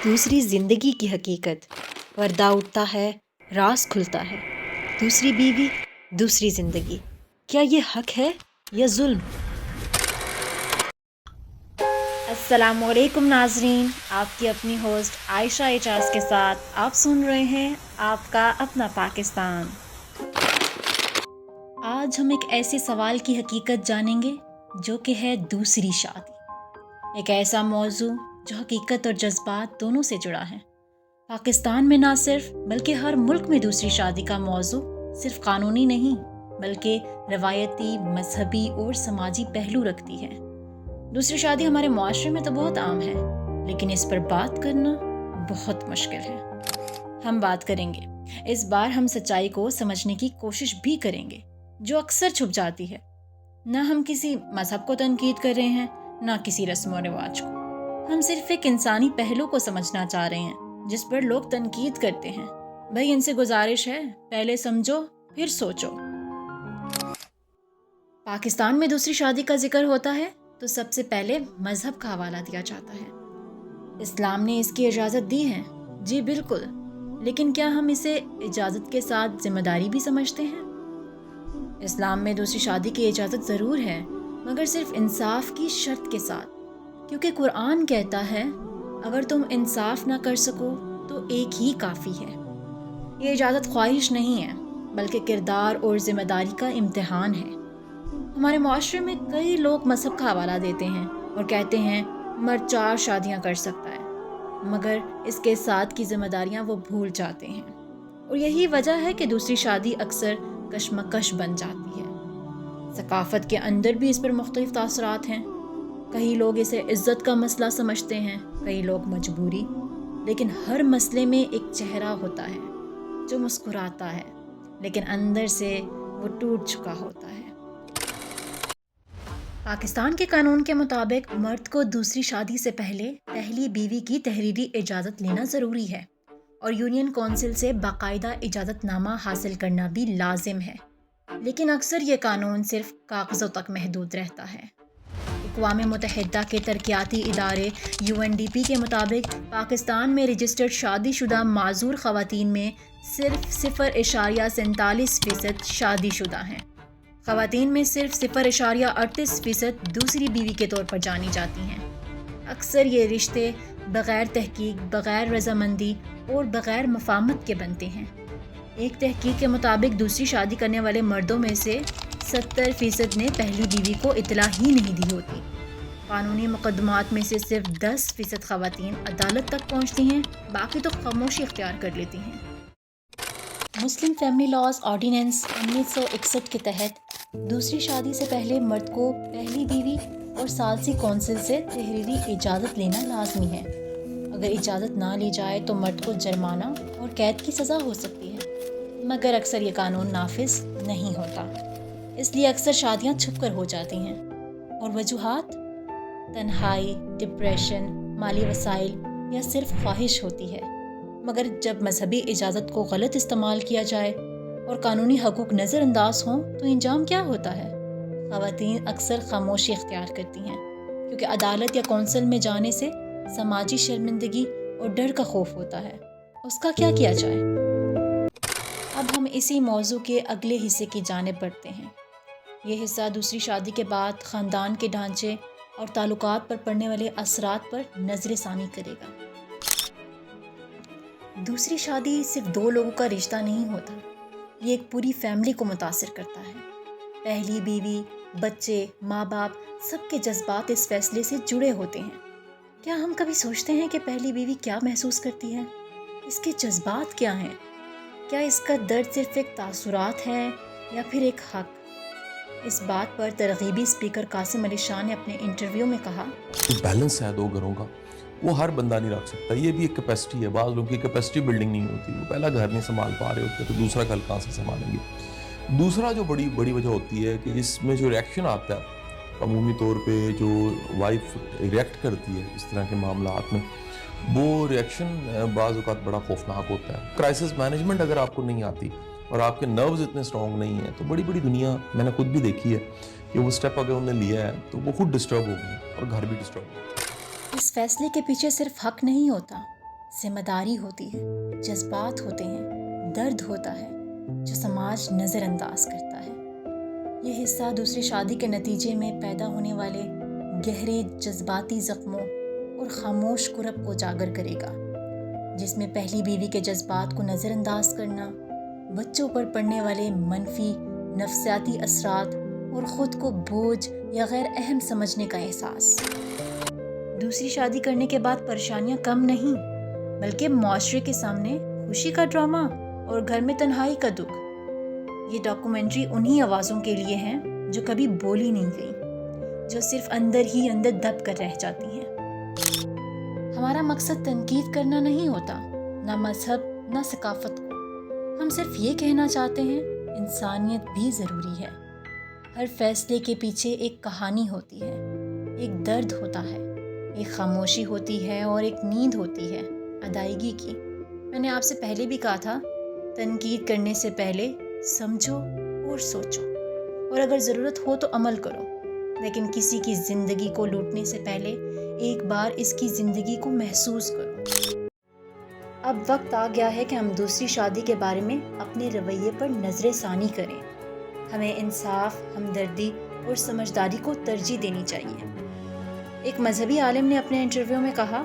دوسری زندگی کی حقیقت، پردہ اٹھتا ہے، راز کھلتا ہے۔ دوسری بیوی، دوسری زندگی، کیا یہ حق ہے یا ظلم؟ السلام علیکم ناظرین، آپ کی اپنی ہوسٹ عائشہ اعجاز کے ساتھ آپ سن رہے ہیں آپ کا اپنا پاکستان۔ آج ہم ایک ایسے سوال کی حقیقت جانیں گے جو کہ ہے دوسری شادی۔ ایک ایسا موضوع جو حقیقت اور جذبات دونوں سے جڑا ہے۔ پاکستان میں نہ صرف بلکہ ہر ملک میں دوسری شادی کا موضوع صرف قانونی نہیں بلکہ روایتی، مذہبی اور سماجی پہلو رکھتی ہے۔ دوسری شادی ہمارے معاشرے میں تو بہت عام ہے، لیکن اس پر بات کرنا بہت مشکل ہے۔ ہم بات کریں گے، اس بار ہم سچائی کو سمجھنے کی کوشش بھی کریں گے جو اکثر چھپ جاتی ہے۔ نہ ہم کسی مذہب کو تنقید کر رہے ہیں، نہ کسی رسم و رواج کو۔ ہم صرف ایک انسانی پہلو کو سمجھنا چاہ رہے ہیں جس پر لوگ تنقید کرتے ہیں۔ بھائی ان سے گزارش ہے، پہلے سمجھو پھر سوچو۔ پاکستان میں دوسری شادی کا ذکر ہوتا ہے تو سب سے پہلے مذہب کا حوالہ دیا جاتا ہے۔ اسلام نے اس کی اجازت دی ہے، جی بالکل، لیکن کیا ہم اسے اجازت کے ساتھ ذمہ داری بھی سمجھتے ہیں؟ اسلام میں دوسری شادی کی اجازت ضرور ہے، مگر صرف انصاف کی شرط کے ساتھ، کیونکہ قرآن کہتا ہے اگر تم انصاف نہ کر سکو تو ایک ہی کافی ہے۔ یہ اجازت خواہش نہیں ہے بلکہ کردار اور ذمہ داری کا امتحان ہے۔ ہمارے معاشرے میں کئی لوگ مذہب کا حوالہ دیتے ہیں اور کہتے ہیں مرد 4 شادیاں کر سکتا ہے، مگر اس کے ساتھ کی ذمہ داریاں وہ بھول جاتے ہیں، اور یہی وجہ ہے کہ دوسری شادی اکثر کشمکش بن جاتی ہے۔ ثقافت کے اندر بھی اس پر مختلف تاثرات ہیں۔ کئی لوگ اسے عزت کا مسئلہ سمجھتے ہیں، کئی لوگ مجبوری، لیکن ہر مسئلے میں ایک چہرہ ہوتا ہے جو مسکراتا ہے لیکن اندر سے وہ ٹوٹ چکا ہوتا ہے۔ پاکستان کے قانون کے مطابق مرد کو دوسری شادی سے پہلے پہلی بیوی کی تحریری اجازت لینا ضروری ہے اور یونین کونسل سے باقاعدہ اجازت نامہ حاصل کرنا بھی لازم ہے، لیکن اکثر یہ قانون صرف کاغذوں تک محدود رہتا ہے۔ اقوام متحدہ کے ترقیاتی ادارے UNDP کے مطابق پاکستان میں رجسٹرڈ شادی شدہ معذور خواتین میں صرف 0.47% شادی شدہ ہیں۔ خواتین میں صرف 0.38% دوسری بیوی کے طور پر جانی جاتی ہیں۔ اکثر یہ رشتے بغیر تحقیق، بغیر رضامندی اور بغیر مفاہمت کے بنتے ہیں۔ ایک تحقیق کے مطابق دوسری شادی کرنے والے مردوں میں سے 70% نے پہلی بیوی کو اطلاع ہی نہیں دی ہوتی۔ قانونی مقدمات میں سے صرف 10% خواتین عدالت تک پہنچتی ہیں، باقی تو خاموشی اختیار کر لیتی ہیں۔ مسلم فیملی لاز آرڈیننس 1961 کے تحت دوسری شادی سے پہلے مرد کو پہلی بیوی اور ثالثی کونسل سے تحریری اجازت لینا لازمی ہے۔ اگر اجازت نہ لی جائے تو مرد کو جرمانہ اور قید کی سزا ہو سکتی ہے، مگر اکثر یہ قانون نافذ نہیں ہوتا، اس لیے اکثر شادیاں چھپ کر ہو جاتی ہیں۔ اور وجوہات؟ تنہائی، ڈپریشن، مالی وسائل یا صرف خواہش ہوتی ہے۔ مگر جب مذہبی اجازت کو غلط استعمال کیا جائے اور قانونی حقوق نظر انداز ہوں تو انجام کیا ہوتا ہے؟ خواتین اکثر خاموشی اختیار کرتی ہیں، کیونکہ عدالت یا کونسل میں جانے سے سماجی شرمندگی اور ڈر کا خوف ہوتا ہے۔ اس کا کیا کیا جائے؟ اب ہم اسی موضوع کے اگلے حصے کی جانب بڑھتے ہیں۔ یہ حصہ دوسری شادی کے بعد خاندان کے ڈھانچے اور تعلقات پر پڑنے والے اثرات پر نظر ثانی کرے گا۔ دوسری شادی صرف 2 لوگوں کا رشتہ نہیں ہوتا، یہ ایک پوری فیملی کو متاثر کرتا ہے۔ پہلی بیوی، بچے، ماں باپ، سب کے جذبات اس فیصلے سے جڑے ہوتے ہیں۔ کیا ہم کبھی سوچتے ہیں کہ پہلی بیوی کیا محسوس کرتی ہے؟ اس کے جذبات کیا ہیں؟ کیا اس کا درد صرف ایک تاثرات ہے یا پھر ایک حق؟ اس بات پر ترغیبی اسپیکر قاسم علی شاہ نے اپنے انٹرویو میں کہا، بیلنس ہے 2 گھروں کا، وہ ہر بندہ نہیں رکھ سکتا۔ یہ بھی ایک کیپیسٹی ہے، بعض لوگوں کی کیپیسٹی بلڈنگ نہیں ہوتی، وہ پہلا گھر نہیں سنبھال پا رہے ہوتے تو دوسرا گھر کہاں سے سنبھالیں گے۔ دوسرا جو بڑی وجہ ہوتی ہے کہ اس میں جو ریئیکشن آتا ہے عمومی طور پہ، جو وائف ریئیکٹ کرتی ہے اس طرح کے معاملات میں، وہ ریئیکشن بعض اوقات بڑا خوفناک ہوتا ہے۔ کرائسس مینجمنٹ اگر آپ کو نہیں آتی اور آپ کے نروز اتنے اسٹرانگ نہیں ہیں تو بڑی بڑی دنیا میں نے خود بھی دیکھی ہے کہ وہ سٹیپ اگر انہوں نے لیا ہے تو وہ خود ڈسٹرب ہو گئی اور گھر بھی ڈسٹرب ہو گیا۔ اس فیصلے کے پیچھے صرف حق نہیں ہوتا، ذمہ داری ہوتی ہے، جذبات ہوتے ہیں، درد ہوتا ہے جو سماج نظر انداز کرتا ہے۔ یہ حصہ دوسری شادی کے نتیجے میں پیدا ہونے والے گہرے جذباتی زخموں اور خاموش کرب کو اجاگر کرے گا، جس میں پہلی بیوی کے جذبات کو نظر انداز کرنا، بچوں پر پڑنے والے منفی نفسیاتی اثرات اور خود کو بوجھ یا غیر اہم سمجھنے کا احساس۔ دوسری شادی کرنے کے بعد پریشانیاں کم نہیں، بلکہ معاشرے کے سامنے خوشی کا ڈرامہ اور گھر میں تنہائی کا دکھ۔ یہ ڈاکومنٹری انہی آوازوں کے لیے ہیں جو کبھی بولی نہیں گئی، جو صرف اندر ہی اندر دب کر رہ جاتی ہیں۔ ہمارا مقصد تنقید کرنا نہیں ہوتا، نہ مذہب نہ ثقافت کو۔ ہم صرف یہ کہنا چاہتے ہیں انسانیت بھی ضروری ہے۔ ہر فیصلے کے پیچھے ایک کہانی ہوتی ہے، ایک درد ہوتا ہے، ایک خاموشی ہوتی ہے اور ایک نیند ہوتی ہے ادائیگی کی۔ میں نے آپ سے پہلے بھی کہا تھا، تنقید کرنے سے پہلے سمجھو اور سوچو، اور اگر ضرورت ہو تو عمل کرو، لیکن کسی کی زندگی کو لوٹنے سے پہلے ایک بار اس کی زندگی کو محسوس کرو۔ اب وقت آ گیا ہے کہ ہم دوسری شادی کے بارے میں اپنے رویے پر نظر ثانی کریں۔ ہمیں انصاف، ہمدردی اور سمجھداری کو ترجیح دینی چاہیے۔ ایک مذہبی عالم نے اپنے انٹرویو میں کہا،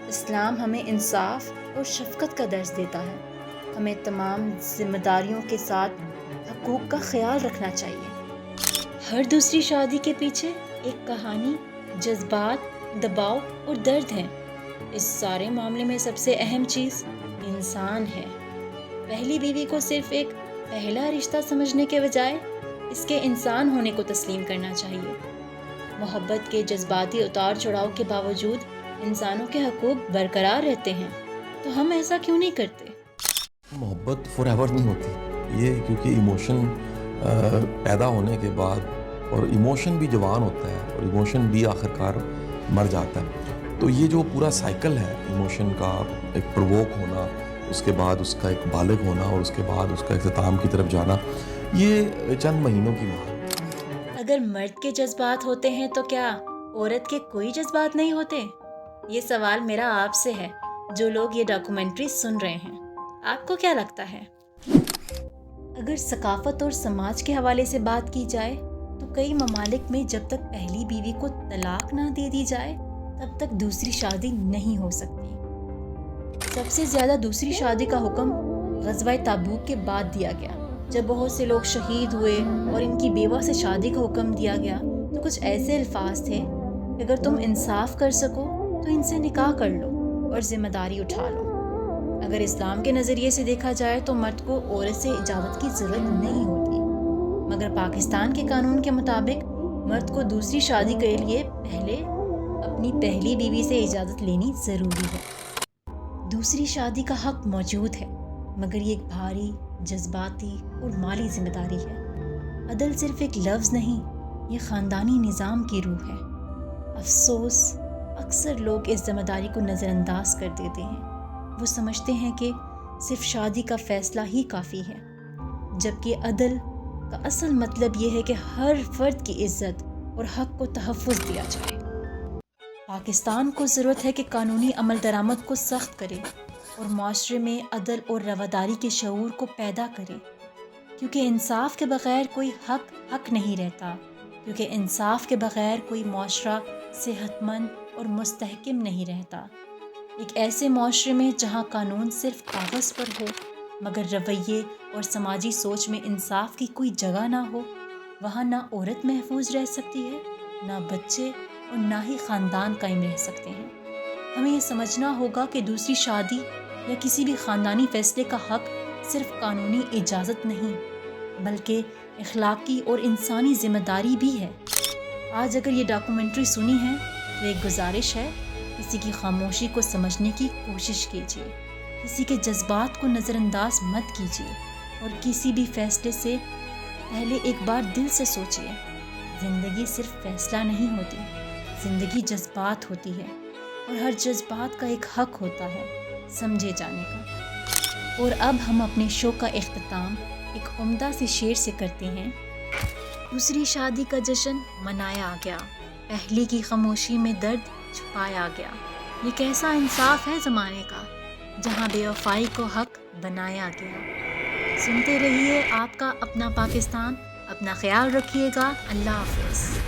اسلام ہمیں انصاف اور شفقت کا درس دیتا ہے۔ ہمیں تمام ذمہ داریوں کے ساتھ حقوق کا خیال رکھنا چاہیے۔ ہر دوسری شادی کے پیچھے ایک کہانی، جذبات، دباؤ اور درد ہے۔ اس سارے معاملے میں سب سے اہم چیز انسان ہے۔ پہلی بیوی کو صرف ایک پہلا رشتہ سمجھنے کے بجائے اس کے انسان ہونے کو تسلیم کرنا چاہیے۔ محبت کے جذباتی اتار چڑھاؤ کے باوجود انسانوں کے حقوق برقرار رہتے ہیں، تو ہم ایسا کیوں نہیں کرتے؟ محبت فار ایور نہیں ہوتی، یہ کیونکہ ایموشن پیدا ہونے کے بعد، اور ایموشن بھی جوان ہوتا ہے اور ایموشن بھی آخرکار مر جاتا ہے۔ تو یہ جو پورا سائیکل ہے ایموشن کا، ایک پرووک ہونا، اس کے بعد اس کا ایک بالغ ہونا اور اس کے بعد اس کا اختتام کی طرف جانا، یہ چند مہینوں کی مہر۔ اگر مرد کے جذبات ہوتے ہیں تو کیا عورت کے کوئی جذبات نہیں ہوتے؟ یہ سوال میرا آپ سے ہے جو لوگ یہ ڈاکومنٹری سن رہے ہیں۔ آپ کو کیا لگتا ہے؟ اگر ثقافت اور سماج کے حوالے سے بات کی جائے تو کئی ممالک میں جب تک پہلی بیوی کو طلاق نہ دے دی جائے تب تک دوسری شادی نہیں ہو سکتی۔ سب سے زیادہ دوسری شادی کا حکم غزوہ تبوک کے بعد دیا گیا، جب بہت سے لوگ شہید ہوئے اور ان کی بیوہ سے شادی کا حکم دیا گیا تو کچھ ایسے الفاظ تھے کہ اگر تم انصاف کر سکو تو ان سے نکاح کر لو اور ذمہ داری اٹھا لو۔ اگر اسلام کے نظریے سے دیکھا جائے تو مرد کو عورت سے اجازت کی ضرورت نہیں ہوتی، مگر پاکستان کے قانون کے مطابق مرد کو دوسری شادی کے لیے پہلے اپنی پہلی بیوی سے اجازت لینی ضروری ہے۔ دوسری شادی کا حق موجود ہے، مگر یہ ایک بھاری جذباتی اور مالی ذمہ داری ہے۔ عدل صرف ایک لفظ نہیں، یہ خاندانی نظام کی روح ہے۔ افسوس، اکثر لوگ اس ذمہ داری کو نظر انداز کر دیتے ہیں۔ وہ سمجھتے ہیں کہ صرف شادی کا فیصلہ ہی کافی ہے، جبکہ عدل کا اصل مطلب یہ ہے کہ ہر فرد کی عزت اور حق کو تحفظ دیا جائے۔ پاکستان کو ضرورت ہے کہ قانونی عمل درآمد کو سخت کرے اور معاشرے میں عدل اور رواداری کے شعور کو پیدا کرے، کیونکہ انصاف کے بغیر کوئی حق نہیں رہتا، کیونکہ انصاف کے بغیر کوئی معاشرہ صحت مند اور مستحکم نہیں رہتا۔ ایک ایسے معاشرے میں جہاں قانون صرف کاغذ پر ہو مگر رویے اور سماجی سوچ میں انصاف کی کوئی جگہ نہ ہو، وہاں نہ عورت محفوظ رہ سکتی ہے، نہ بچے اور نہ ہی خاندان قائم رہ سکتے ہیں۔ ہمیں یہ سمجھنا ہوگا کہ دوسری شادی یا کسی بھی خاندانی فیصلے کا حق صرف قانونی اجازت نہیں، بلکہ اخلاقی اور انسانی ذمہ داری بھی ہے۔ آج اگر یہ ڈاکومنٹری سنی ہے تو ایک گزارش ہے، کسی کی خاموشی کو سمجھنے کی کوشش کیجیے، کسی کے جذبات کو نظر انداز مت کیجیے، اور کسی بھی فیصلے سے پہلے ایک بار دل سے سوچیے۔ زندگی صرف فیصلہ نہیں ہوتی، زندگی جذبات ہوتی ہے، اور ہر جذبات کا ایک حق ہوتا ہے سمجھے جانے کا۔ اور اب ہم اپنے شو کا اختتام ایک عمدہ سے شعر سے کرتے ہیں۔ دوسری شادی کا جشن منایا گیا، پہلی کی خاموشی میں درد چھپایا گیا، یہ کیسا انصاف ہے زمانے کا جہاں بے وفائی کو حق بنایا گیا۔ سنتے رہیے آپ کا اپنا پاکستان، اپنا خیال رکھیے گا، اللہ حافظ۔